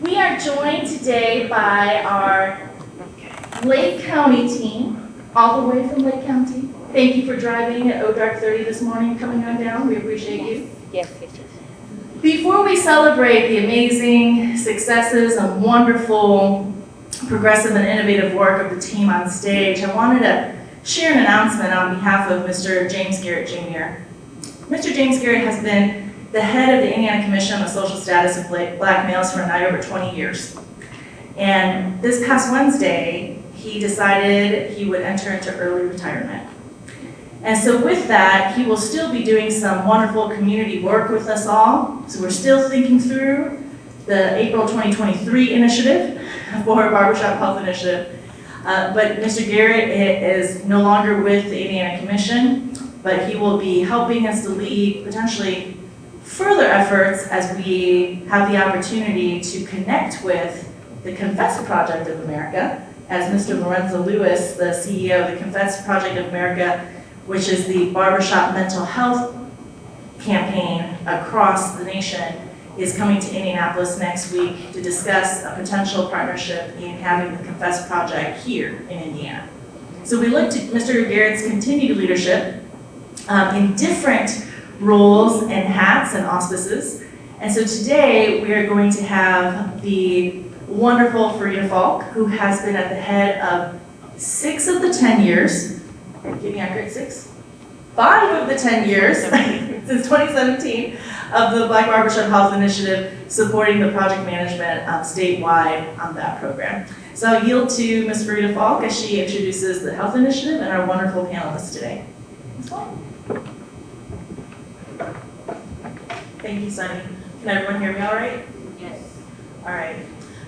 We are joined today by our Lake County team, all the way from Lake County. Thank you for driving at dark 30 this morning, coming on down. We appreciate you. Yes. Before we celebrate the amazing successes and wonderful progressive and innovative work of the team on stage, I wanted to share an announcement on behalf of Mr. James Garrett Jr. Mr. James Garrett has been the head of the Indiana Commission on the Social Status of Black Males for nigh over 20 years. And this past Wednesday, he decided he would enter into early retirement. And so with that, he will still be doing some wonderful community work with us all. So we're still thinking through the April 2023 initiative for Barbershop Health Initiative. But Mr. Garrett is no longer with the Indiana Commission, but he will be helping us to lead potentially further efforts as we have the opportunity to connect with the Confess Project of America, as Mr. Lorenzo Lewis, the CEO of the Confess Project of America, which is the barbershop mental health campaign across the nation, is coming to Indianapolis next week to discuss a potential partnership in having the Confess Project here in Indiana. So we look to Mr. Garrett's continued leadership in different roles and hats and auspices. And so today we are going to have the wonderful Farida Falk, who has been at the head of 6 of the 10 years, give me accurate 6? 5 of the 10 years, since 2017, of the Black Barbershop Health Initiative, supporting the project management statewide on that program. So I'll yield to Ms. Farida Falk as she introduces the health initiative and our wonderful panelists today. Ms. Falk. Thank you, Sunny. Can everyone hear me all right? Yes. All right.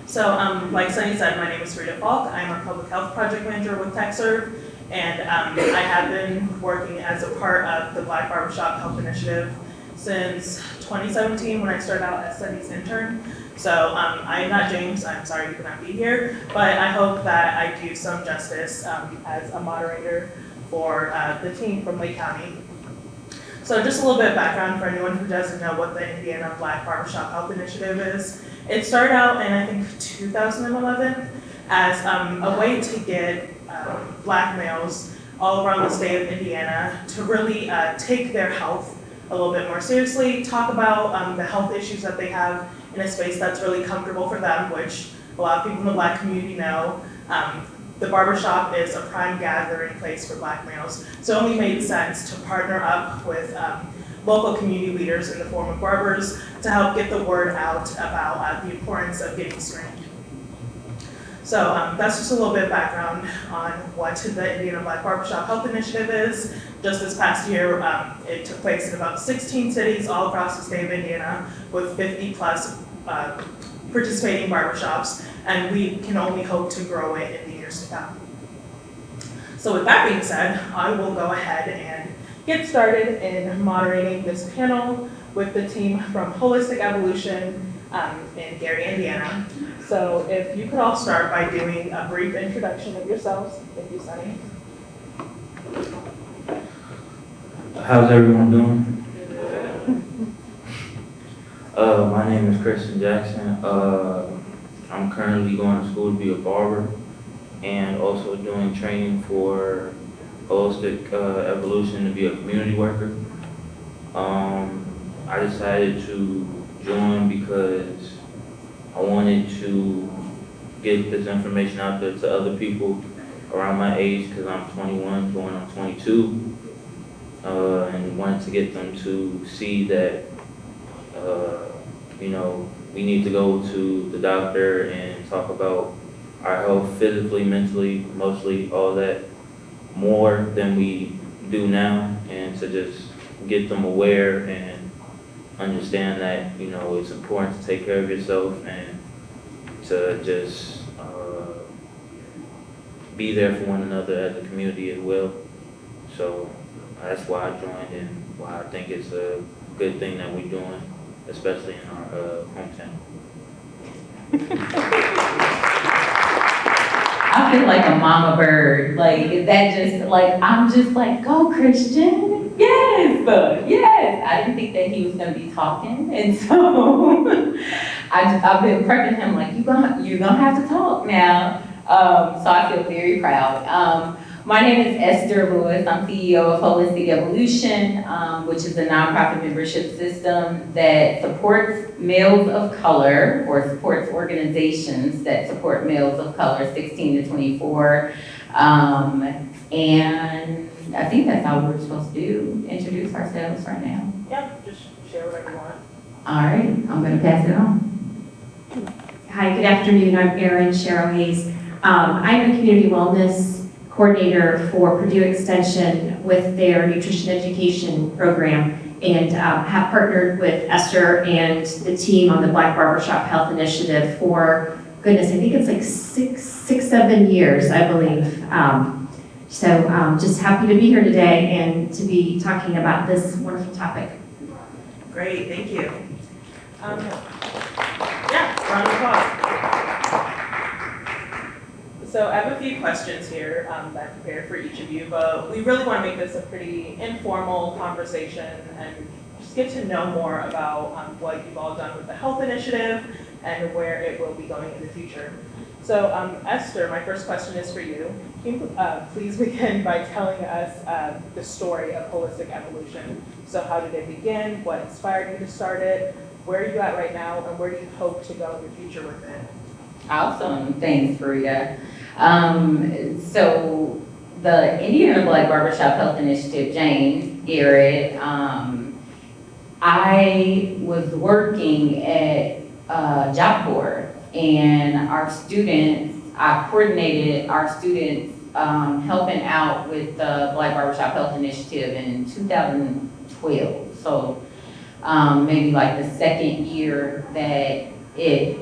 So like Sunny said, my name is Farida Falk. I'm a public health project manager with TechServe, and I have been working as a part of the Black Barbershop Health Initiative since 2017 when I started out as Sunny's intern. So I'm not James, I'm sorry you could not be here, but I hope that I do some justice as a moderator for the team from Lake County. So just a little bit of background for anyone who doesn't know what the Indiana Black Barbershop Health Initiative is. It started out in, I think, 2011 as a way to get Black males all around the state of Indiana to really take their health a little bit more seriously, talk about the health issues that they have in a space that's really comfortable for them, which a lot of people in the Black community know. The barbershop is a prime gathering place for Black males, so it only made sense to partner up with local community leaders in the form of barbers to help get the word out about the importance of getting screened. So that's just a little bit of background on what the Indiana Black Barbershop Health Initiative is. Just this past year, it took place in about 16 cities all across the state of Indiana with 50 plus participating barbershops, and we can only hope to grow it in the years to come. So with that being said, I will go ahead and get started in moderating this panel with the team from Holistic Evolution in Gary, Indiana. So if you could all start by doing a brief introduction of yourselves. Thank you, Sunny. How's everyone doing? My name is Christian Jackson. I'm currently going to school to be a barber and also doing training for Holistic Evolution to be a community worker. I decided to join because I wanted to get this information out there to other people around my age, because I'm 21, going on 22, and wanted to get them to see that we need to go to the doctor and talk about our health physically, mentally, emotionally, all that more than we do now, and to just get them aware and understand that, it's important to take care of yourself and to just be there for one another as a community as well. So that's why I joined and why I think it's a good thing that we're doing, especially in our hometown. I feel like a mama bird. Like that just like I'm just like, go Christian. Yes. Yes, I didn't think that he was gonna be talking, and so I've been prepping him like, you're gonna have to talk now. So I feel very proud. My name is Esther Lewis. I'm CEO of Holistic Evolution, which is a nonprofit membership system that supports males of color, or supports organizations that support males of color 16 to 24. And I think that's all we're supposed to do, introduce ourselves right now. Yeah, just share whatever you want. All right, I'm gonna pass it on. Hi, good afternoon. I'm Erin Cheryl Hayes. I'm the Community Wellness Coordinator for Purdue Extension with their nutrition education program, and have partnered with Esther and the team on the Black Barbershop Health Initiative for, goodness, I think it's like six, 7 years, I believe. So just happy to be here today and to be talking about this wonderful topic. Great, thank you. Yeah, round of applause. So I have a few questions here that I prepared for each of you, but we really want to make this a pretty informal conversation and just get to know more about what you've all done with the health initiative and where it will be going in the future. So Esther, my first question is for you. Can you please begin by telling us the story of Holistic Evolution? So how did it begin? What inspired you to start it? Where are you at right now? And where do you hope to go in the future with it? Awesome, thanks, Farida. So the Indiana Black Barbershop Health Initiative, James Garrett, I was working at Job Corps, and I coordinated our students helping out with the Black Barbershop Health Initiative in 2012. So maybe like the second year that it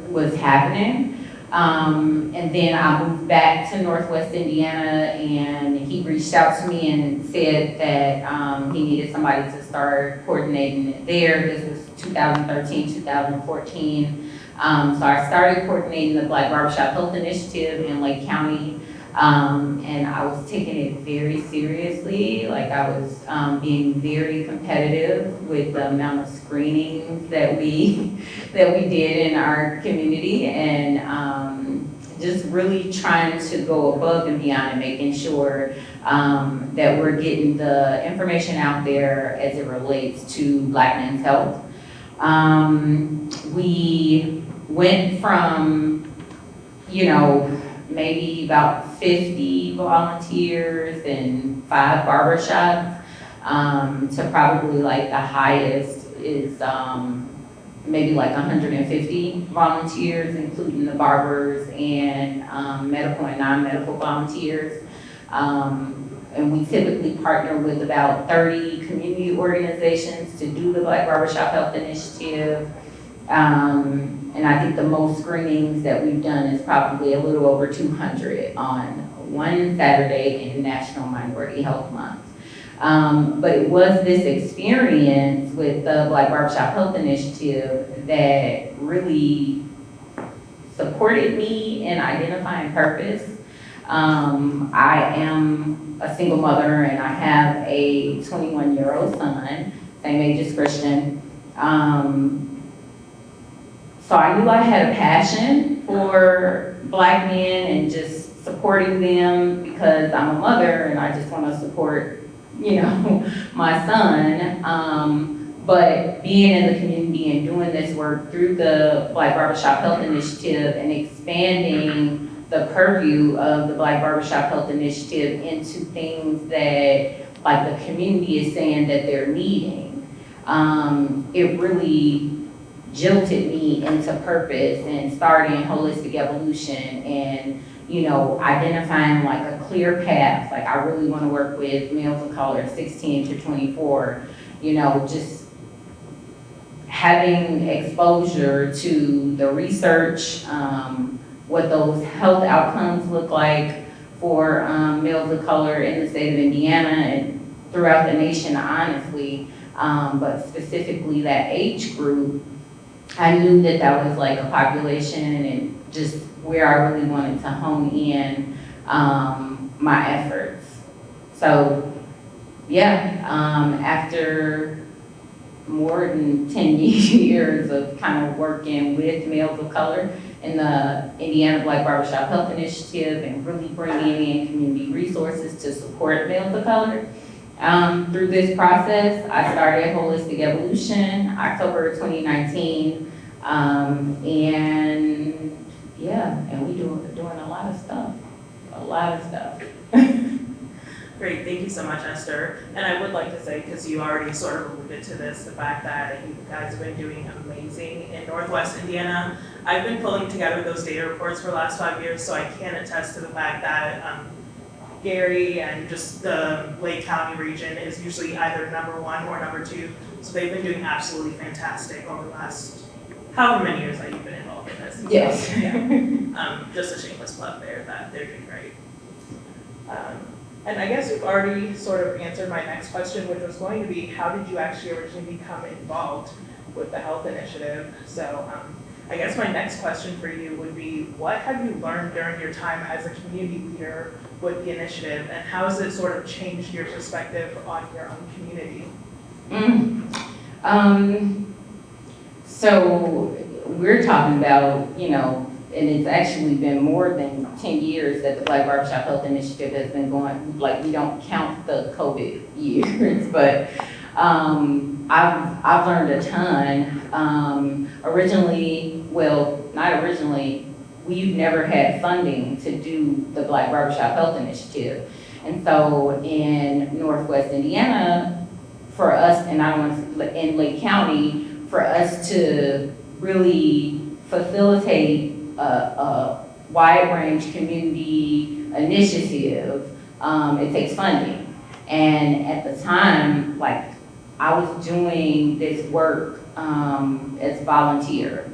was happening. And then I moved back to Northwest Indiana, and he reached out to me and said that he needed somebody to start coordinating it there. This was 2013, 2014. So I started coordinating the Black Barbershop Health Initiative in Lake County, and I was taking it very seriously. Like, I was being very competitive with the amount of screenings that we did in our community, and just really trying to go above and beyond and making sure that we're getting the information out there as it relates to Black men's health. We went from, maybe about 50 volunteers and 5 barbershops, to probably like the highest is maybe like 150 volunteers, including the barbers and medical and non-medical volunteers. And we typically partner with about 30 community organizations to do the Black Barbershop Health Initiative. And I think the most screenings that we've done is probably a little over 200 on one Saturday in National Minority Health Month. But it was this experience with the Black Barbershop Health Initiative that really supported me in identifying purpose. I am a single mother, and I have a 21-year-old son, same age as Christian. So I knew I had a passion for Black men and just supporting them, because I'm a mother and I just want to support, my son. But being in the community and doing this work through the Black Barbershop Health Initiative and expanding the purview of the Black Barbershop Health Initiative into things that like the community is saying that they're needing, it really jilted me into purpose and starting Holistic Evolution and, identifying like a clear path. Like, I really want to work with males of color 16 to 24, just having exposure to the research, what those health outcomes look like for males of color in the state of Indiana and throughout the nation, honestly, but specifically that age group. I knew that that was like a population and just where I really wanted to hone in my efforts. So after more than 10 years of kind of working with males of color in the Indiana Black Barbershop Health Initiative and really bringing in community resources to support males of color. Through this process, I started Holistic Evolution, October 2019, and we doing a lot of stuff. Great, thank you so much, Esther. And I would like to say, because you already sort of alluded to this, the fact that you guys have been doing amazing in Northwest Indiana. I've been pulling together those data reports for the last 5 years, so I can attest to the fact that Gary and just the Lake County region is usually either #1 or #2. So they've been doing absolutely fantastic over the last however many years that you've been involved in this. Yes. Just a shameless plug there that they're doing great. And I guess you've already sort of answered my next question, which was going to be, how did you actually originally become involved with the health initiative? So I guess my next question for you would be, what have you learned during your time as a community leader with the initiative, and how has it sort of changed your perspective on your own community? So we're talking about, and it's actually been more than 10 years that the Black Barbershop Health Initiative has been going, like, we don't count the COVID years, but I've learned a ton. Not originally, we've never had funding to do the Black Barbershop Health Initiative. And so in Northwest Indiana, for us, and in Lake County, for us to really facilitate a wide range community initiative, it takes funding. And at the time, I was doing this work as volunteer.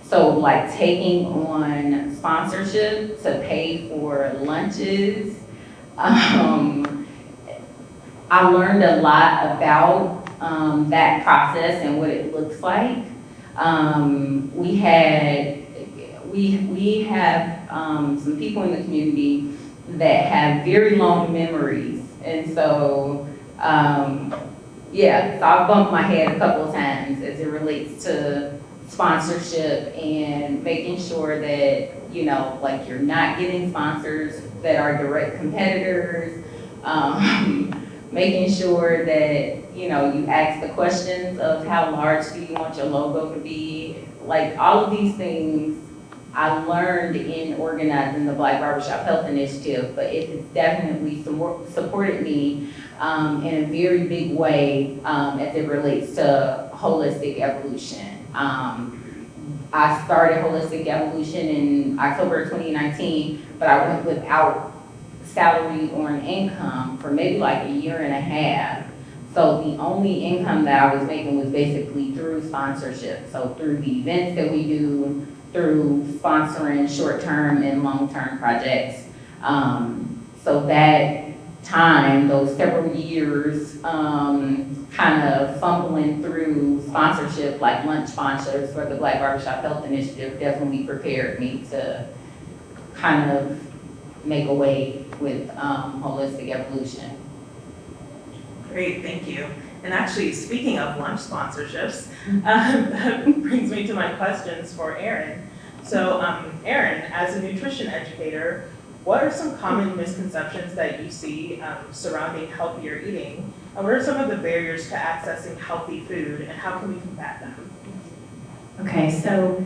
So taking on sponsorship to pay for lunches. I learned a lot about that process and what it looks like. We have some people in the community that have very long memories, and so so I bumped my head a couple of times as it relates to sponsorship and making sure that you're not getting sponsors that are direct competitors. Making sure that you ask the questions of how large do you want your logo to be. All of these things I learned in organizing the Black Barbershop Health Initiative, but it has definitely supported me in a very big way as it relates to Holistic Evolution. I started Holistic Evolution in October 2019, but I went without salary or an income for maybe a year and a half. So the only income that I was making was basically through sponsorship. So through the events that we do, through sponsoring short-term and long-term projects. So that time, those several years, kind of fumbling through sponsorship, like lunch sponsors for the Black Barbershop Health Initiative, definitely prepared me to kind of make a way with Holistic Evolution. Great, thank you. And actually, speaking of lunch sponsorships, that brings me to my questions for Erin. So, Erin, as a nutrition educator, what are some common misconceptions that you see surrounding healthier eating? And what are some of the barriers to accessing healthy food, and how can we combat them? Okay, so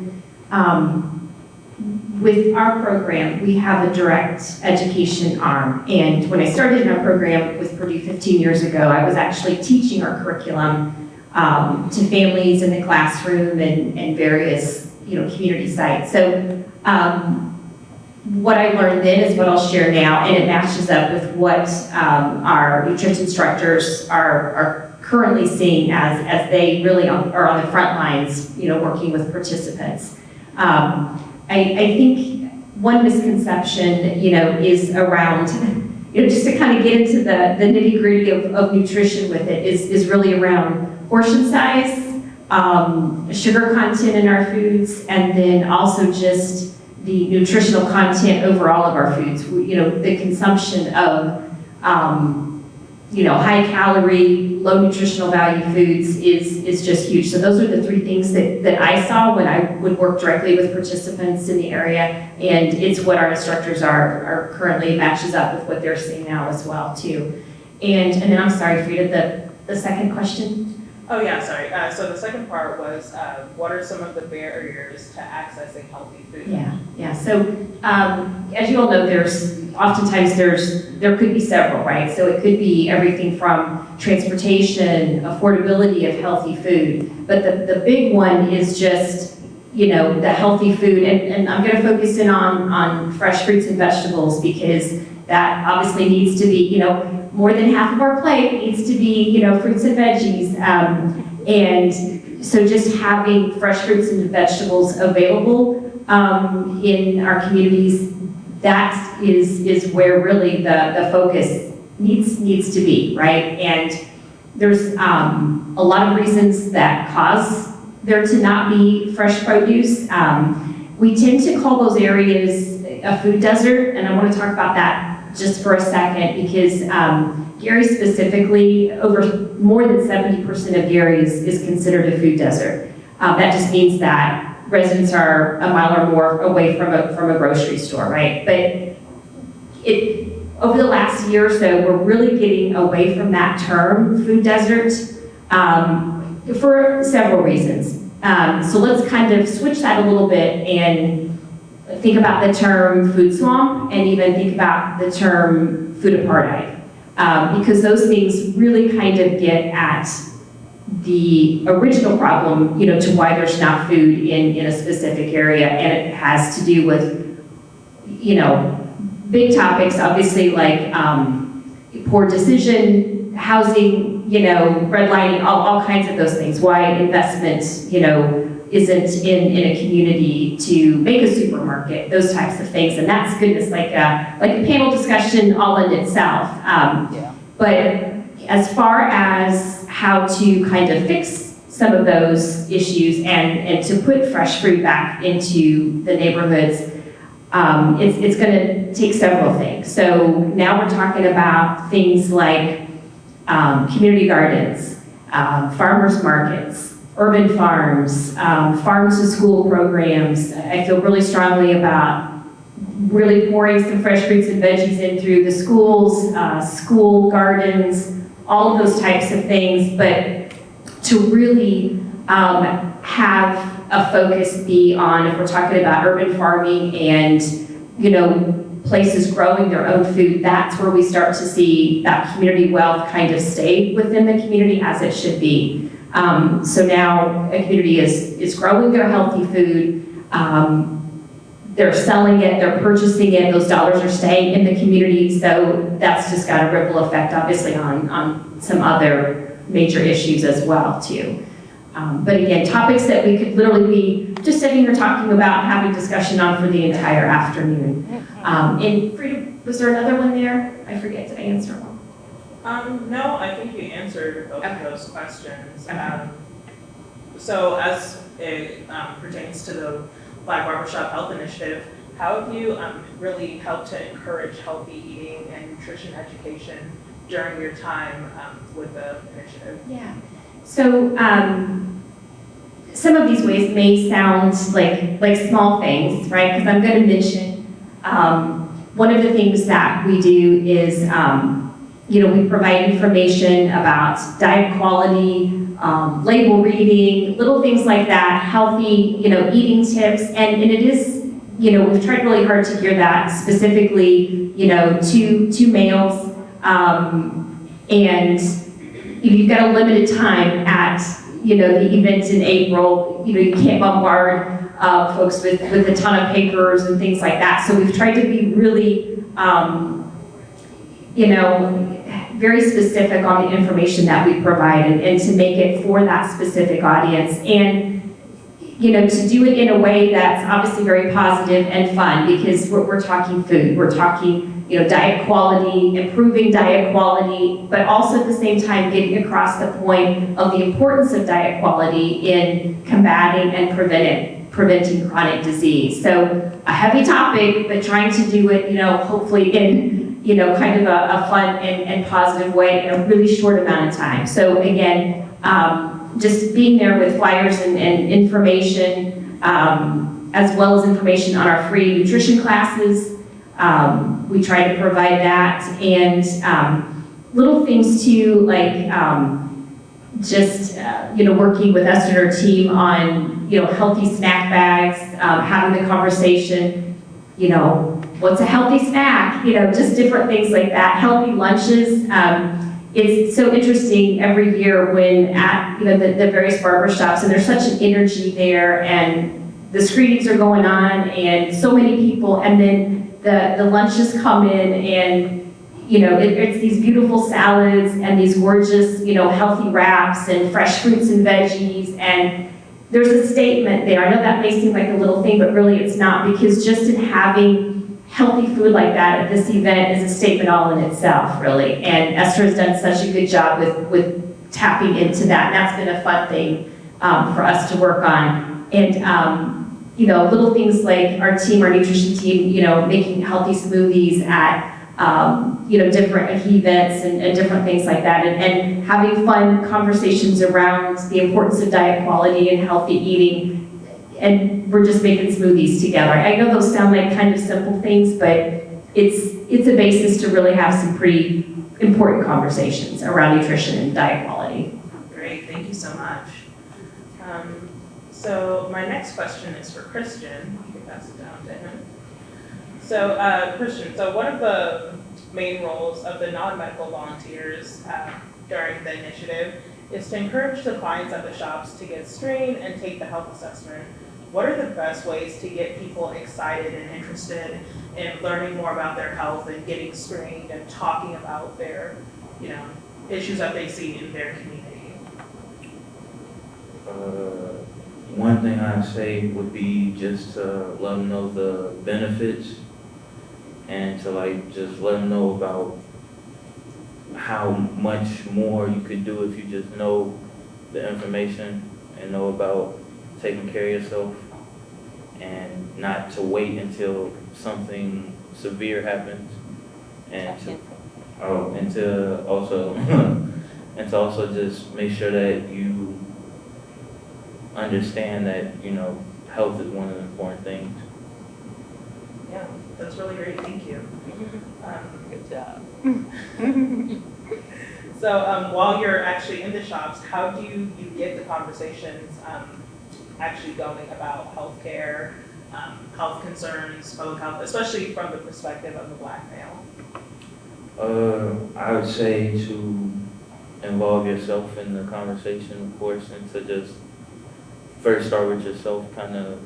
with our program, we have a direct education arm. And when I started in our program with Purdue 15 years ago, I was actually teaching our curriculum to families in the classroom and various community sites. So what I learned then is what I'll share now, and it matches up with what our nutrition instructors are currently seeing as they really are on the front lines, working with participants. I think one misconception, is around, just to kind of get into the nitty-gritty of nutrition with it, is really around portion size, sugar content in our foods, and then also just the nutritional content overall of our foods. The consumption of high calorie, low nutritional value foods is just huge. So those are the three things that I saw when I would work directly with participants in the area, and it's what our instructors are currently matches up with what they're seeing now as well too. And then I'm sorry, Frida, the second question? Oh, yeah, sorry. So the second part was, what are some of the barriers to accessing healthy food? Yeah. So as you all know, there could be several, right? So it could be everything from transportation, affordability of healthy food. But the big one is just, the healthy food. And I'm going to focus in on fresh fruits and vegetables, because that obviously needs to be, more than half of our plate needs to be, fruits and veggies. And so just having fresh fruits and vegetables available in our communities, that is where really the focus needs to be, right? And there's a lot of reasons that cause there to not be fresh produce. We tend to call those areas a food desert, and I want to talk about that just for a second, because Gary specifically, over more than 70% of Gary is considered a food desert. That just means that residents are a mile or more away from a grocery store, right? But over the last year or so, we're really getting away from that term, food desert, for several reasons. So let's kind of switch that a little bit and think about the term food swamp, and even think about the term food apartheid, because those things really kind of get at the original problem, to why there's not food in a specific area, and it has to do with, big topics, obviously, like poor decision, housing, redlining, all kinds of those things. Why investment, isn't in a community to make a supermarket, those types of things. And that's goodness, like a panel discussion all in itself. But as far as how to kind of fix some of those issues and to put fresh fruit back into the neighborhoods, it's going to take several things. So now we're talking about things like community gardens, farmers markets, urban farms, farms to school programs. I feel really strongly about really pouring some fresh fruits and veggies in through the schools, school gardens, all of those types of things, but to really have a focus be on, if we're talking about urban farming and, places growing their own food, that's where we start to see that community wealth kind of stay within the community as it should be. So now a community is growing their healthy food, they're selling it, they're purchasing it, those dollars are staying in the community, so that's just got a ripple effect, obviously, on some other major issues as well, too. But again, topics that we could literally be just sitting here talking about, having discussion on for the entire afternoon. And Frida, was there another one there? I forget, did I answer one? No, I think you answered both of those questions. Okay. So as it pertains to the Black Barbershop Health Initiative, how have you really helped to encourage healthy eating and nutrition education during your time with the initiative? Yeah. So some of these ways may sound like small things, right? Because I'm going to mention one of the things that we do is, we provide information about diet quality, label reading, little things like that, healthy, eating tips, and it is, we've tried really hard to gear that specifically, to males, and if you've got a limited time at, the event in April, you can't bombard folks with a ton of papers and things like that. So we've tried to be really, very specific on the information that we provide and to make it for that specific audience. And, to do it in a way that's obviously very positive and fun, because we're talking food, we're talking diet quality, improving diet quality, but also at the same time getting across the point of the importance of diet quality in combating and preventing chronic disease. So a heavy topic, but trying to do it, hopefully in kind of a fun and positive way in a really short amount of time. So again, just being there with flyers and information, as well as information on our free nutrition classes. We try to provide that, and little things too, like just working with us and our team on healthy snack bags, having the conversation, what's a healthy snack, just different things like that. Healthy lunches. It's so interesting every year when at the various barbershops, and there's such an energy there, and the screenings are going on, and so many people, and then the lunches come in, and it's these beautiful salads and these gorgeous healthy wraps and fresh fruits and veggies, and there's a statement there. I know that may seem like a little thing, but really it's not, because just in having healthy food like that at this event is a statement all in itself, really. And Esther has done such a good job with tapping into that. And that's been a fun thing for us to work on. And little things like our nutrition team, making healthy smoothies at different events and different things like that, and having fun conversations around the importance of diet quality and healthy eating. And we're just making smoothies together. I know those sound like kind of simple things, but it's a basis to really have some pretty important conversations around nutrition and diet quality. Great, thank you so much. So my next question is for Christian. You can pass it down to him. So Christian, so one of the main roles of the non-medical volunteers during the initiative is to encourage the clients at the shops to get screened and take the health assessment. What are the best ways to get people excited and interested in learning more about their health and getting screened and talking about their, issues that they see in their community? One thing I'd say would be just to let them know the benefits, and to just let them know about how much more you could do if you just know the information and know about taking care of yourself, and not to wait until something severe happens, and to also just make sure that you understand that health is one of the important things. Yeah, that's really great, thank you. Good job. So while you're actually in the shops, how do you get the conversations actually going about healthcare, health concerns, public health, especially from the perspective of a Black male? I would say to involve yourself in the conversation, of course, and to just first start with yourself, kind of,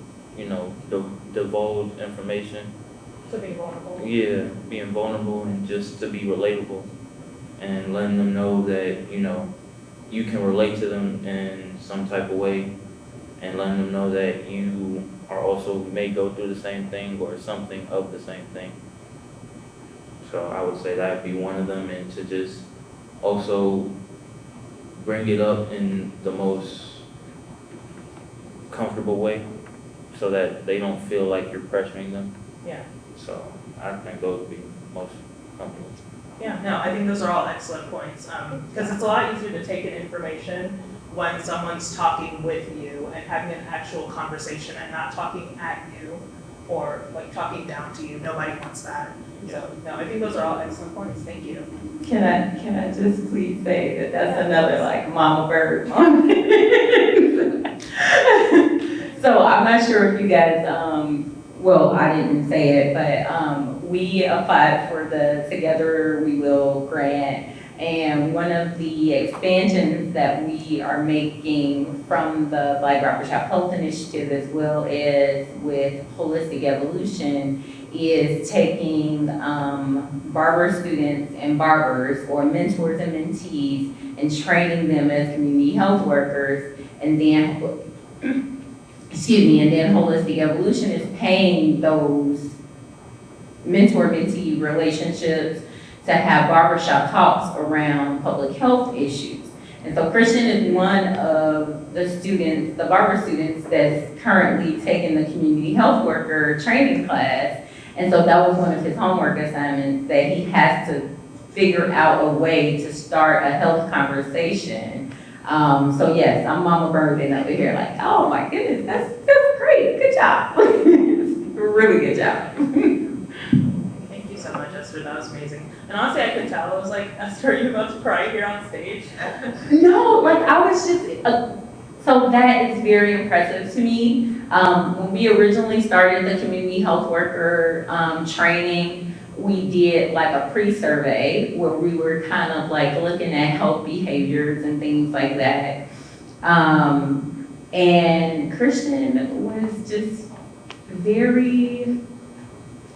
divulge information. To be vulnerable? Yeah, being vulnerable and just to be relatable, and letting them know that, you can relate to them in some type of way, and letting them know that you are also may go through the same thing or something of the same thing. So I would say that'd be one of them, and to just also bring it up in the most comfortable way so that they don't feel like you're pressuring them. Yeah. So I think those would be most comfortable. Yeah, no, I think those are all excellent points, because it's a lot easier to take in information when someone's talking with you and having an actual conversation and not talking at you or talking down to you. Nobody wants that. So no, I think those are all excellent points. Thank you. Can I just please say that that's another mama bird moment. So I'm not sure if you guys, well, I didn't say it, but we applied for the Together We Will grant, and one of the expansions that we are making from the Black Barbershop Health Initiative, as well as with Holistic Evolution, is taking barber students and barbers, or mentors and mentees, and training them as community health workers, and then and then Holistic Evolution is paying those mentor-mentee relationships to have barbershop talks around public health issues. And so Christian is one of the students, the barber students, that's currently taking the community health worker training class. And so that was one of his homework assignments, that he has to figure out a way to start a health conversation. So yes, I'm Mama Burden over here like, oh my goodness, that's great, good job. Really good job. Thank you so much, Esther, that was amazing. And honestly, I could tell, I was like, Esther, are you about to cry here on stage? No, like I was just, so that is very impressive to me. When we originally started the community health worker training, we did like a pre-survey where we were kind of like looking at health behaviors and things like that. And Christian was just very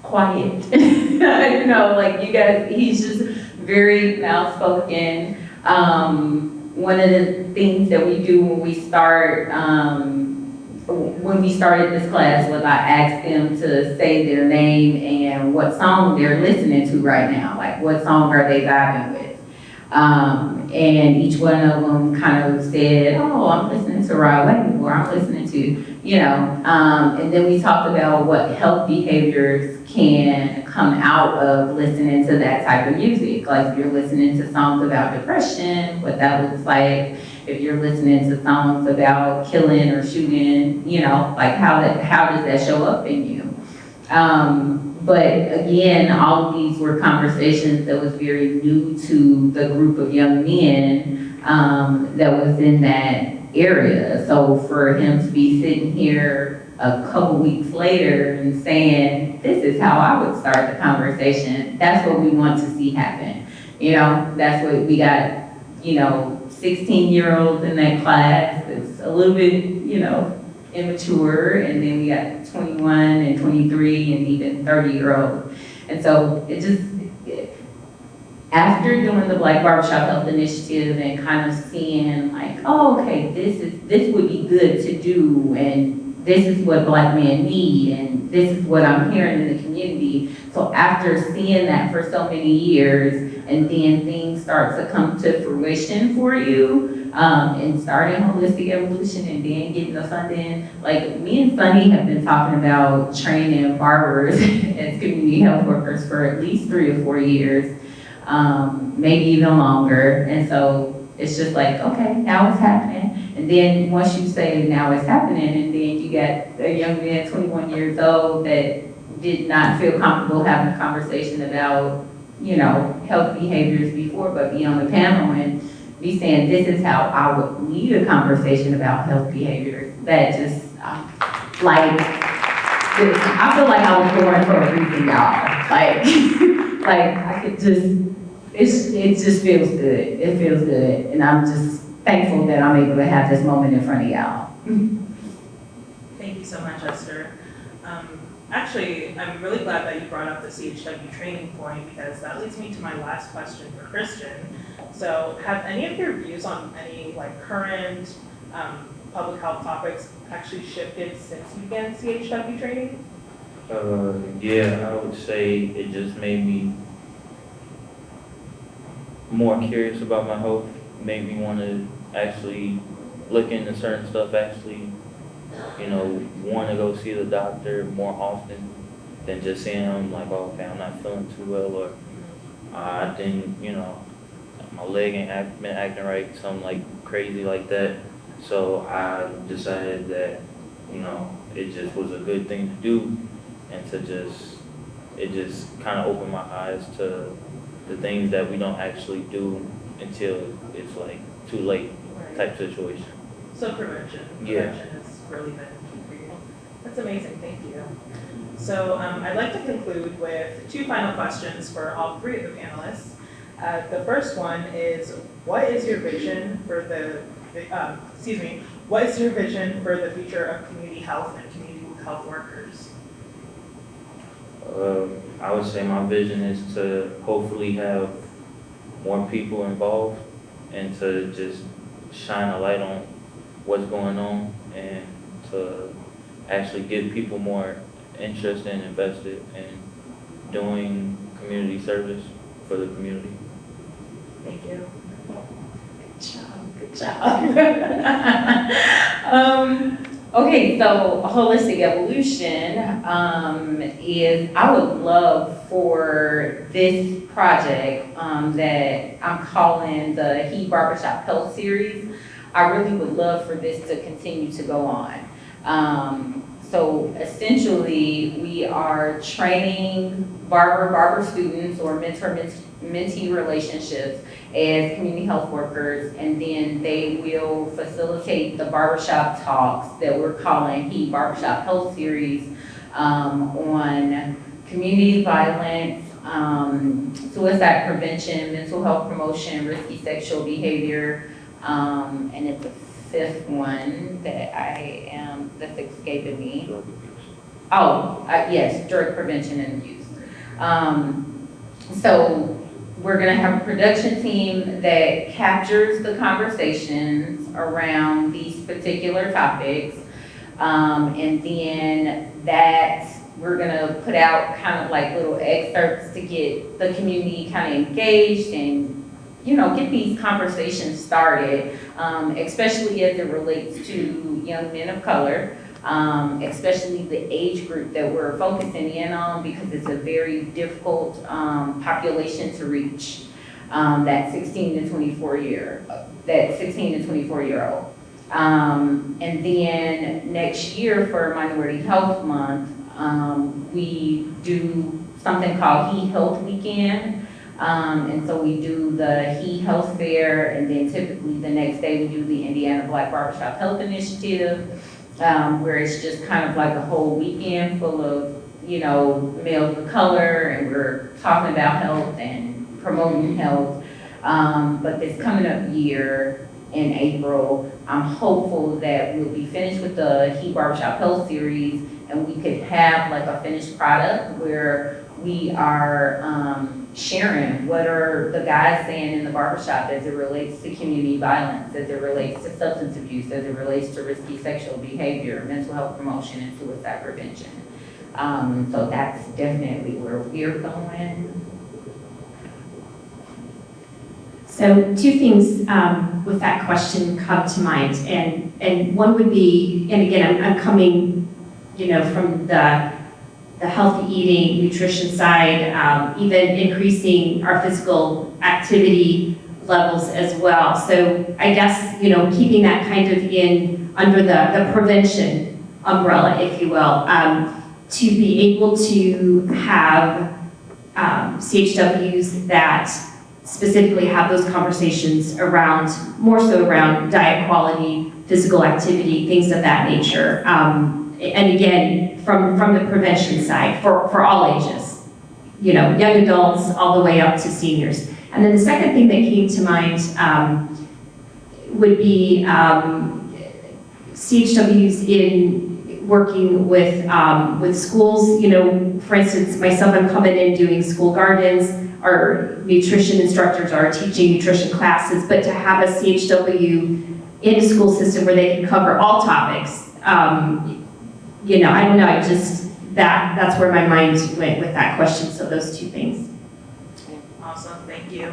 quiet. You know, like you guys, he's just very mouth-spoken. One of the things that we do when we start, when we started this class was I asked them to say their name and what song they're listening to right now, like what song are they vibing with. And each one of them kind of said, oh, I'm listening to Rod Wave, or I'm listening to, you know, and then we talked about what health behaviors can come out of listening to that type of music. Like if you're listening to songs about depression, what that looks like. If you're listening to songs about killing or shooting, you know, like how does that show up in you? But again, all of these were conversations that was very new to the group of young men that was in that area. So for him to be sitting here a couple weeks later and saying, this is how I would start the conversation, that's what we want to see happen. You know, that's what we got, you know, 16-year-olds in that class. It's a little bit, you know, immature, and then we got 21 and 23 and even 30-year-olds. And so it just, after doing the Black Barbershop Health Initiative and kind of seeing like, oh, okay, this would be good to do, and this is what Black men need, and this is what I'm hearing in the community. So after seeing that for so many years, and then things start to come to fruition for you, and starting Holistic Evolution and then getting the funding. Like me and Sunny have been talking about training barbers as community health workers for at least 3 or 4 years, maybe even longer. And so it's just like, okay, now it's happening. And then once you say now it's happening, and then you got a young man, 21 years old, that did not feel comfortable having a conversation about, you know, health behaviors before, but be on the panel and be saying, this is how I would lead a conversation about health behaviors. That just, like, I feel like I was born for a reason, y'all. Like I could just, it just feels good. It feels good. And I'm just thankful that I'm able to have this moment in front of y'all. Thank you so much, Esther. Actually, I'm really glad that you brought up the CHW training point, because that leads me to my last question for Christian. So have any of your views on any like current public health topics actually shifted since you began CHW training? Yeah, I would say it just made me more curious about my health, made me want to actually look into certain stuff, actually, you know, want to go see the doctor more often than just seeing him like, oh, okay, I'm not feeling too well, or I didn't, you know, my leg ain't been acting right, something like crazy like that. So I decided that, you know, it just was a good thing to do, and to just, it just kind of opened my eyes to the things that we don't actually do until it's like too late type situation. So prevention. Yeah. Prevention has really been key for you. That's amazing, thank you. So I'd like to conclude with 2 final questions for all 3 of the panelists. The first one is, what is your vision for what is your vision for the future of community health and community health workers? I would say my vision is to hopefully have more people involved and to just shine a light on what's going on, and to actually get people more interested and invested in doing community service for the community. Thank you. Good job. Okay, so holistic evolution is, I would love for this project that I'm calling the He Barbershop Health Series. I really would love for this to continue to go on. So essentially, we are training barber students or mentor-mentee relationships as community health workers, and then they will facilitate the barbershop talks that we're calling He Barbershop Health Series on community violence, suicide prevention, mental health promotion, risky sexual behavior, and it's the fifth one that that's escaping me. Drug abuse. Yes, drug prevention and abuse. So we're gonna have a production team that captures the conversations around these particular topics. And then we're gonna put out kind of like little excerpts to get the community kind of engaged and, get these conversations started, especially as it relates to young men of color. Especially the age group that we're focusing in on, because it's a very difficult population to reach, that 16 to 24 year old. And then next year for Minority Health Month, we do something called He Health Weekend. And so we do the He Health Fair, and then typically the next day we do the Indiana Black Barbershop Health Initiative. Where it's just kind of like a whole weekend full of, males of color, and we're talking about health and promoting health. But this coming up year in April, I'm hopeful that we'll be finished with the He Barbershop Health Series, and we could have like a finished product where we are sharing what are the guys saying in the barbershop as it relates to community violence, as it relates to substance abuse, as it relates to risky sexual behavior, mental health promotion, and suicide prevention. So that's definitely where we're going. So two things with that question come to mind, and one would be, and again, I'm coming, from the healthy eating, nutrition side, even increasing our physical activity levels as well. So I guess, keeping that kind of under the prevention umbrella, if you will, to be able to have CHWs that specifically have those conversations more so around diet quality, physical activity, things of that nature. And again, from the prevention side, for all ages, young adults all the way up to seniors. And then the second thing that came to mind would be CHWs in working with schools. For instance, myself, I'm coming in doing school gardens. Our nutrition instructors are teaching nutrition classes, but to have a CHW in a school system where they can cover all topics, I don't know, that's where my mind went with that question, so those two things. Awesome, thank you.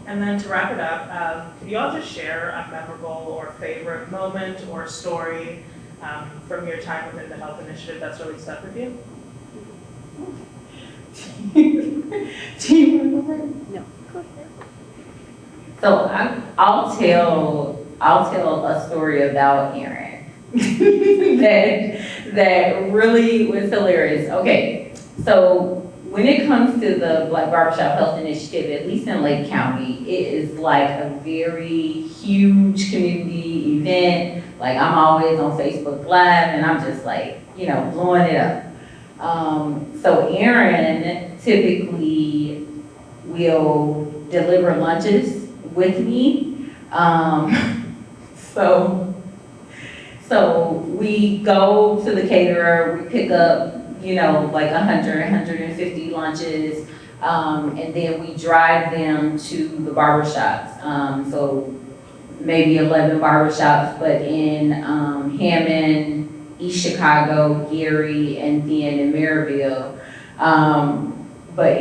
And then to wrap it up, could you all just share a memorable or favorite moment or story from your time within the health initiative that's really stuck with you? Do you remember? No, go ahead. So I'll tell a story about Aaron that really was hilarious. Okay, so when it comes to the Black Barbershop Health Initiative, at least in Lake County, it is like a very huge community event. Like I'm always on Facebook Live and I'm just like, blowing it up. So Aaron typically will deliver lunches with me. So we go to the caterer, we pick up, like 100, 150 lunches, and then we drive them to the barbershops. So maybe 11 barbershops, but in Hammond, East Chicago, Gary, and then in Maryville. But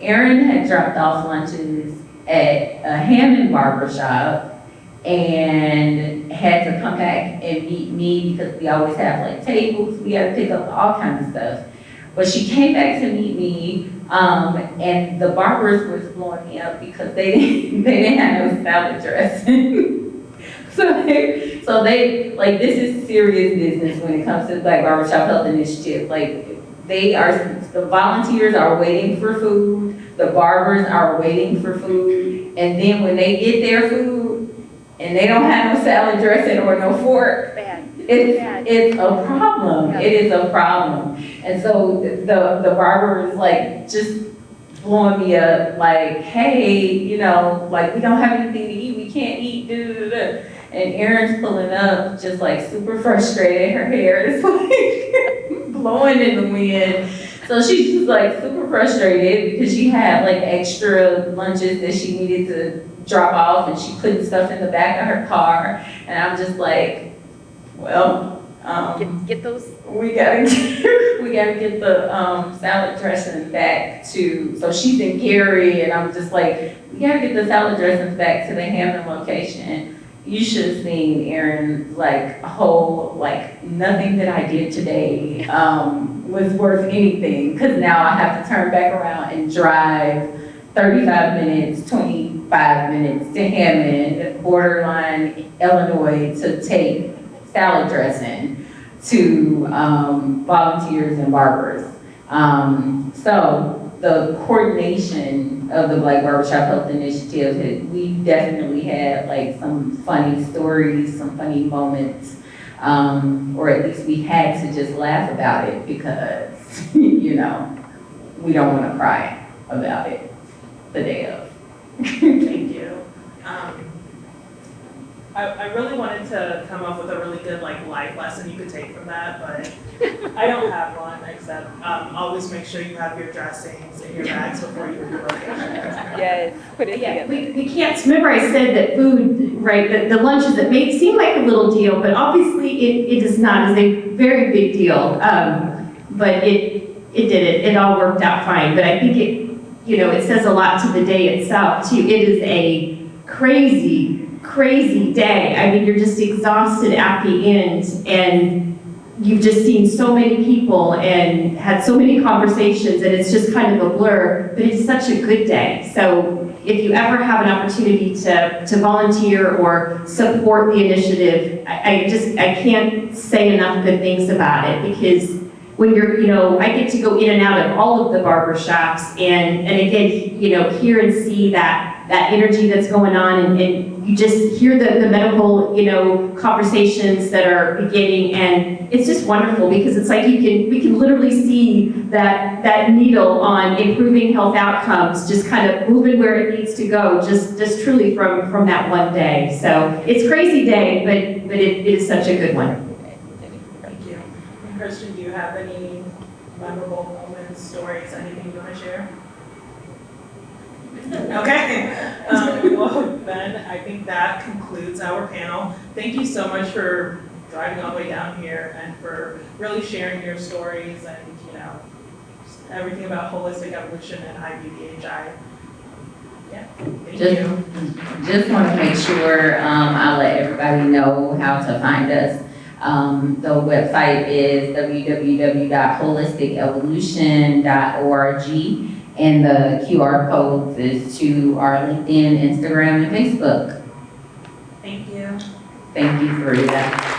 Aaron had dropped off lunches at a Hammond barbershop, and had to come back and meet me because we always have like tables, we had to pick up all kinds of stuff. But she came back to meet me, and the barbers was blowing me up because they didn't have no salad dressing. so they, like, this is serious business when it comes to the Black Barbershop Health Initiative. Like, the volunteers are waiting for food, the barbers are waiting for food, and then when they get their food and they don't have no salad dressing or no fork, it's a problem. It is a problem. And so the barber is like just blowing me up, like, hey, you know, like, we don't have anything to eat, we can't eat, da. And Erin's pulling up, just like super frustrated. Her hair is like blowing in the wind. So she's just like super frustrated because she had like extra lunches that she needed to drop off, and she put stuff in the back of her car. And I'm just like, well, Get those. we gotta get the salad dressing back to. So she's in Gary, and I'm just like, we gotta get the salad dressings back to the Hammond location. You should have seen Erin, like, whole, like, nothing that I did today was worth anything, because now I have to turn back around and drive 35 minutes, 25 minutes to Hammond, borderline Illinois, to take salad dressing to volunteers and barbers. So the coordination of the Black Barbershop Health Initiative, we definitely had like some funny stories, some funny moments, or at least we had to just laugh about it because, you know, we don't want to cry about it the day of. Thank you. I really wanted to come up with a really good like life lesson you could take from that, but I don't have one except always make sure you have your dressings in your bags before you leave your location. Yes, put it Yeah, together. we can't, remember I said that food, right, the lunches that may seem like a little deal, but obviously it is not, it's a very big deal. But it did it, it all worked out fine. But I think it, you know, it says a lot to the day itself too. It is a crazy day. I mean, you're just exhausted at the end, and you've just seen so many people and had so many conversations, and it's just kind of a blur, but it's such a good day. So if you ever have an opportunity to volunteer or support the initiative, I can't say enough good things about it, because when you're, you know, I get to go in and out of all of the barbershops, and again, you know, hear and see that energy that's going on, and you just hear the medical, you know, conversations that are beginning, and it's just wonderful, because it's like we can literally see that needle on improving health outcomes just kind of moving where it needs to go, just truly from that one day. So it's a crazy day, but it is such a good one. Thank you. And Christian, do you have any memorable moments, stories, anything you want to share? Okay. Well, then I think that concludes our panel. Thank you so much for driving all the way down here and for really sharing your stories and, you know, just everything about holistic evolution and IBDHI. Yeah, thank you. Just want to make sure I let everybody know how to find us. The website is www.holisticevolution.org, and the QR codes is to our LinkedIn, Instagram, and Facebook. Thank you. Thank you for that.